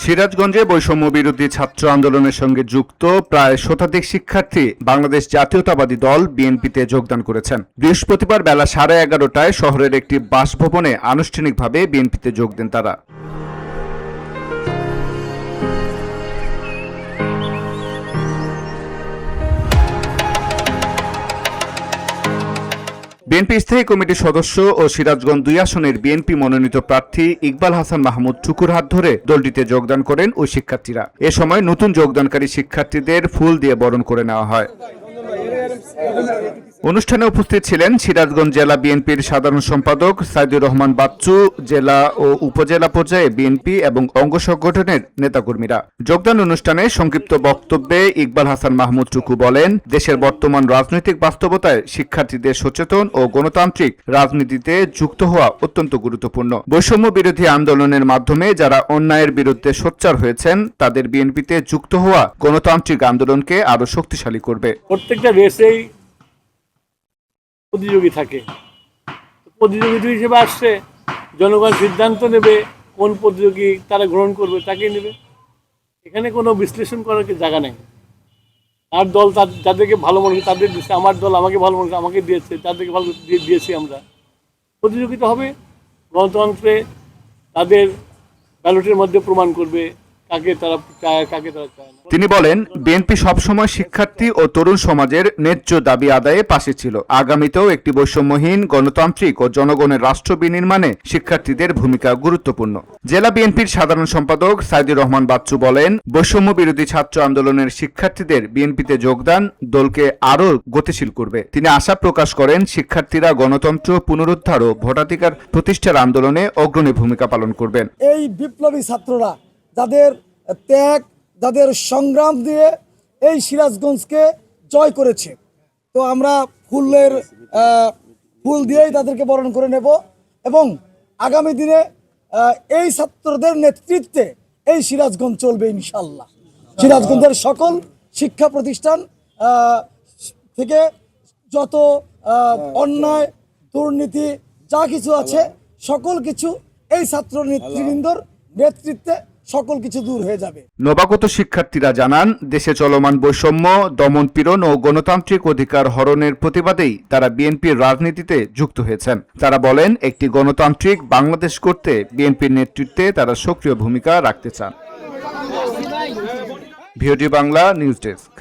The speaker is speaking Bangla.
সিরাজগঞ্জে বৈষম্য বিরোধী ছাত্র আন্দোলনের সঙ্গে যুক্ত প্রায় শতাধিক শিক্ষার্থী বাংলাদেশ জাতীয়তাবাদী দল বিএনপিতে যোগদান করেছেন। বৃহস্পতিবার বেলা 11:30টায় শহরের একটি বাসভবনে আনুষ্ঠানিকভাবে বিএনপিতে যোগ দেন তারা। বিএনপি স্থায়ী কমিটির সদস্য ও সিরাজগঞ্জ 2 আসনের বিএনপি মনোনীত প্রার্থী ইকবাল হাসান মাহমুদ টুকুর হাত ধরে দলটিতে যোগদান করেন ওই শিক্ষার্থীরা। এ সময় নতুন যোগদানকারী শিক্ষার্থীদের ফুল দিয়ে বরণ করে নেওয়া হয়। অনুষ্ঠানে উপস্থিত ছিলেন সিরাজগঞ্জ জেলা বিএনপির সাধারণ সম্পাদক সাইদুর রহমান বাচ্চু, জেলা ও উপজেলা পর্যায়ে বিএনপি এবং অঙ্গ সংগঠনের নেতাকর্মীরা। যোগদান অনুষ্ঠানে সংক্ষিপ্ত বক্তব্যে ইকবাল হাসান মাহমুদ টুকু বলেন, দেশের বর্তমান রাজনৈতিক বাস্তবতায় শিক্ষার্থীদের সচেতন ও গণতান্ত্রিক রাজনীতিতে যুক্ত হওয়া অত্যন্ত গুরুত্বপূর্ণ। বৈষম্য বিরোধী আন্দোলনের মাধ্যমে যারা অন্যায়ের বিরুদ্ধে সোচ্চার হয়েছেন তাদের বিএনপিতে যুক্ত হওয়া গণতান্ত্রিক আন্দোলনকে আরো শক্তিশালী করবে। প্রত্যেকটা রেসেই প্রতিযোগী থাকে, প্রতিযোগী হিসেবে আসছে, জনগণ সিদ্ধান্ত নেবে কোন প্রতিযোগী তারা গ্রহণ করবে তাকেই নেবে। এখানে কোনো বিশ্লেষণ করার জায়গা নেই। আর দল যাদেরকে ভালো মনে করে তাদের দিচ্ছে, আমার দল আমাকে ভালো মনে করে আমাকে দিয়েছে, তাদেরকে ভালো দিয়েছি আমরা। প্রতিযোগিতা হবে, গণতন্ত্রে তাদের ব্যালটের মধ্যে প্রমাণ করবে কাকে তারা চায় কাকে তারা চায় না। তিনি বলেন, বিএনপি সবসময় শিক্ষার্থী ও তরুণ সমাজের ন্যায্য দাবি আদায়ে পাশে ছিল। আগামীতেও একটি বৈষম্যহীন গণতান্ত্রিক ও জনগণের রাষ্ট্র বিনির্মাণে শিক্ষার্থীদের ভূমিকা গুরুত্বপূর্ণ। জেলা বিএনপির সাধারণ সম্পাদক সাইদুর রহমান বাচ্চু বলেন, বৈষম্য বিরোধী ছাত্র আন্দোলনের শিক্ষার্থীদের বিএনপিতে যোগদান দলকে আরও গতিশীল করবে। তিনি আশা প্রকাশ করেন, শিক্ষার্থীরা গণতন্ত্র পুনরুদ্ধার ও ভোটাধিকার প্রতিষ্ঠার আন্দোলনে অগ্রণী ভূমিকা পালন করবেন। এই বিপ্লবী ছাত্ররা যাদের ত্যাগ, যাদের সংগ্রাম দিয়ে এই সিরাজগঞ্জকে জয় করেছে, তো আমরা ফুল দিয়েই তাদেরকে বরণ করে নেব এবং আগামী দিনে এই ছাত্রদের নেতৃত্বে এই সিরাজগঞ্জ চলবে ইনশাল্লাহ। সিরাজগঞ্জের সকল শিক্ষা প্রতিষ্ঠান থেকে যত অন্যায়, দুর্নীতি যা কিছু আছে সকল কিছু এই ছাত্র নেতৃবৃন্দর নেতৃত্বে সকল কিছু দূর হয়ে যাবে। নবাগত শিক্ষার্থীরা জানান, দেশে চলমান বৈষম্য, দমনপীড়ন ও গণতান্ত্রিক অধিকার হরণের প্রতিবাদেই তারা বিএনপির রাজনীতিতে যুক্ত হয়েছেন। তারা বলেন, একটি গণতান্ত্রিক বাংলাদেশ করতে বিএনপির নেতৃত্বে তারা সক্রিয় ভূমিকা রাখতে চান। VOD Bangla news desk.